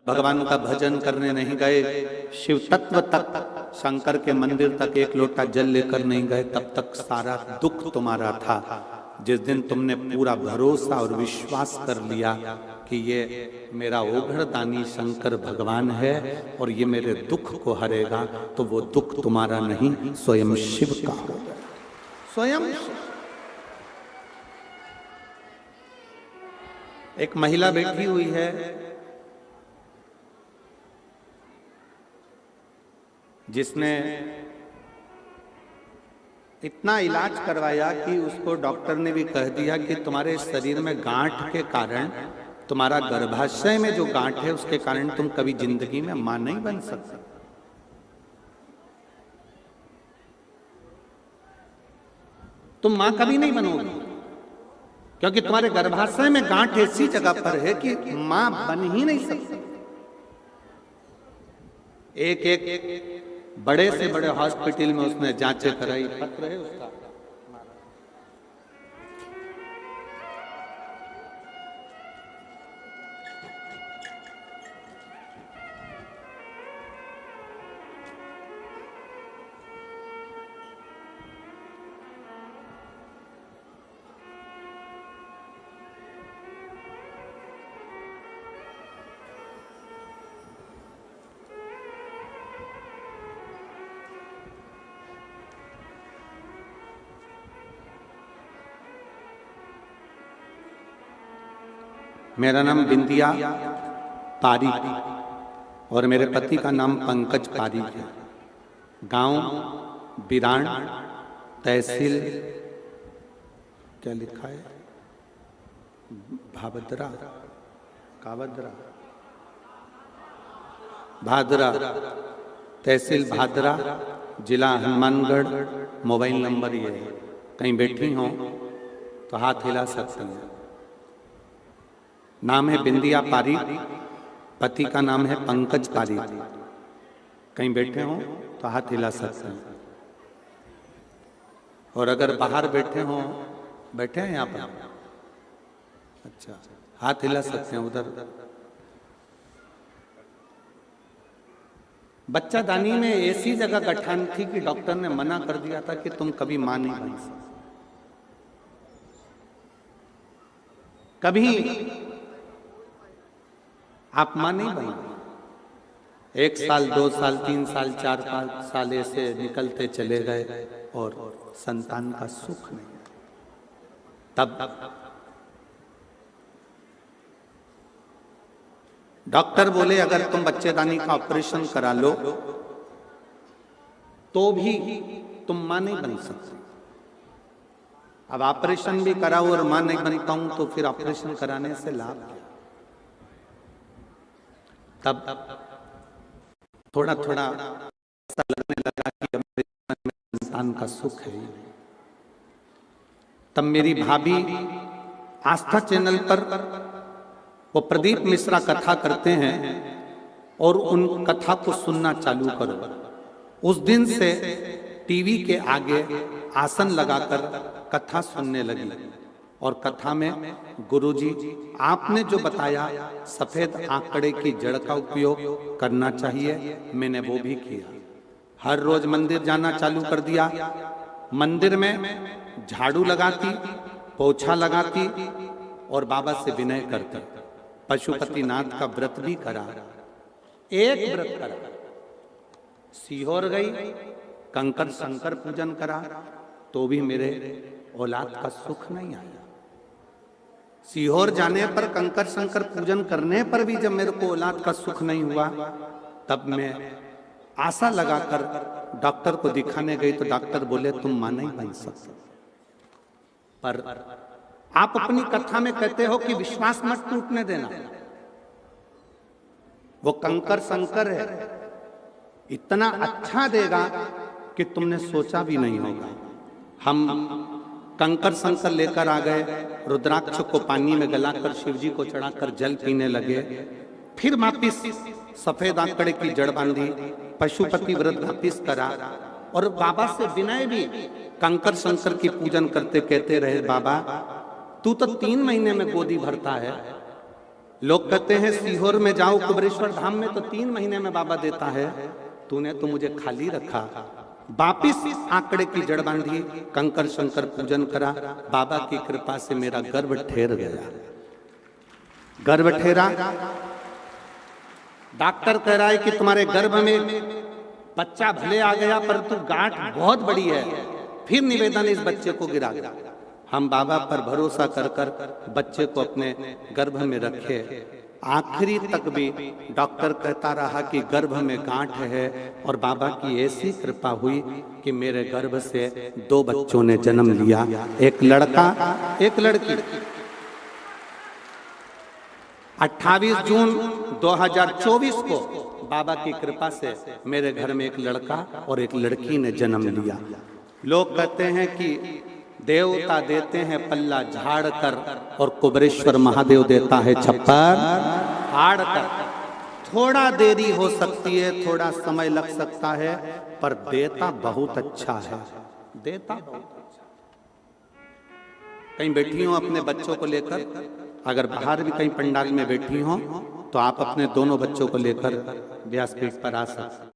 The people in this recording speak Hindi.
भगवान का भजन करने नहीं गए, शिव तत्व तक, शंकर के मंदिर तक एक लोटा जल लेकर नहीं गए, तब तक सारा दुख तुम्हारा था। जिस दिन तुमने पूरा भरोसा और विश्वास कर लिया कि ये मेरा ओघड़दानी शंकर भगवान है और ये मेरे दुख को हरेगा, तो वो दुख तुम्हारा नहीं, स्वयं शिव का होगा। स्वयं एक महिला बैठी हुई है, जिसने इतना इलाज करवाया कि उसको डॉक्टर ने भी कह दिया कि तुम्हारे शरीर में गांठ के कारण, तुम्हारा गर्भाशय में जो गांठ है उसके कारण तुम कभी जिंदगी में मां नहीं बन सकते। तुम मां कभी नहीं बनोगे, क्योंकि तुम्हारे गर्भाशय में गांठ ऐसी जगह पर है कि मां बन ही नहीं सकती। एक एक बड़े से बड़े हॉस्पिटल में उसने जांचें कराई, पत्र है उसका। मेरा नाम बिंदिया पारीक और मेरे पति का नाम पंकज पारीक है। गांव बिरान, तहसील क्या लिखा है, भादरा, कावदरा, भादरा, तहसील भादरा, जिला हनुमानगढ़। मोबाइल नंबर ये है, कहीं बैठी हो तो हाथ हिला सकते हैं। नाम है बिंदिया पारीक, पति का नाम है पंकज पारीक। कहीं बैठे हो तो हाथ हिला सकते हैं, और अगर बाहर बैठे हो, बैठे हैं यहाँ पर, अच्छा, हाथ हिला सकते हैं उधर। बच्चा दानी में ऐसी जगह गठान थी कि डॉक्टर ने मना कर दिया था कि तुम कभी मां नहीं बन सकते, कभी आप मां नहीं बने। 1 साल, 2 साल, 3 साल, 4-5 साल ऐसे निकलते चले गए और संतान का सुख नहीं। तब डॉक्टर बोले अगर तुम बच्चेदानी का ऑपरेशन करा लो तो भी तुम मां नहीं बन सकते। अब ऑपरेशन भी कराओ और मां नहीं बनता हूं तो फिर ऑपरेशन कराने से लाभ क्या? तब थोड़ा थोड़ा ऐसा लगने लगा कि हमारे जीवन में संतान का सुख है। तब मेरी भाभी आस्था चैनल पर वो प्रदीप मिश्रा कथा करते हैं और उन कथा को सुनना चालू करो। उस दिन से टीवी के आगे आसन लगाकर कथा सुनने लगी, और कथा में गुरुजी आपने जो बताया सफेद आंकड़े की जड़ का उपयोग करना चाहिए, मैंने वो भी किया। हर रोज मंदिर जाना चालू कर दिया। मंदिर में झाड़ू लगाती, पोछा लगाती और बाबा से विनय करती। पशुपतिनाथ का व्रत भी करा, एक व्रत करा। सीहोर गई, कंकर शंकर पूजन करा, तो भी मेरे औलाद का सुख नहीं आया। सीहोर जाने पर, कंकर शंकर पूजन करने पर भी जब मेरे को औलाद का सुख नहीं हुआ, तब मैं आशा लगाकर डॉक्टर को दिखाने गई तो डॉक्टर बोले तुम मां नहीं बन सकते। पर आप अपनी कथा में कहते हो कि विश्वास मत टूटने देना। वो कंकर शंकर है, इतना अच्छा देगा कि तुमने सोचा भी नहीं होगा। हम कंकर शंकर लेकर आ गए, रुद्राक्ष को पानी में गलाकर शिवजी को चढ़ाकर जल पीने लगे। फिर वापिस सफेद आंकड़े की जड़ बांधी, पशुपति व्रत वापिस करा, और बाबा से विनय भी कंकर शंकर की पूजन करते कहते रहे, बाबा तू तो 3 महीने में गोदी भरता है, लोग कहते हैं सीहोर में जाओ कुबरेश्वर धाम में तो 3 महीने में बाबा देता है, तूने तो मुझे खाली रखा। वापिस आंकड़े की जड़ बांधी, कंकर शंकर पूजन करा, बाबा की कृपा से मेरा गर्भ ठहर गया। गर्भ ठहरा, डॉक्टर कह रहा है कि तुम्हारे गर्भ में बच्चा भले आ गया परंतु गांठ बहुत बड़ी है। फिर निवेदन इस बच्चे को गिरा। हम बाबा पर भरोसा कर कर बच्चे को अपने गर्भ में रखे। आखिरी तक भी डॉक्टर कहता रहा कि गर्भ में गांठ है, और बाबा की ऐसी कृपा हुई कि मेरे गर्भ से 2 बच्चों ने जन्म लिया, एक लड़का एक लड़की। 28 जून 2024 को बाबा की कृपा से मेरे घर में एक लड़का और एक लड़की ने जन्म लिया। लोग कहते हैं कि देवता देते हैं पल्ला झाड़ कर और कुबरेश्वर महादेव देता है छप्पर फाड़ कर। थोड़ा देरी हो सकती है, थोड़ा समय लग सकता है, पर देता बहुत अच्छा है, देता बहुत अच्छा। कहीं बैठी हो अपने बच्चों को लेकर, अगर बाहर भी कहीं पंडाल में बैठी हो तो आप अपने दोनों बच्चों को लेकर व्यासपीठ पर आ सकते।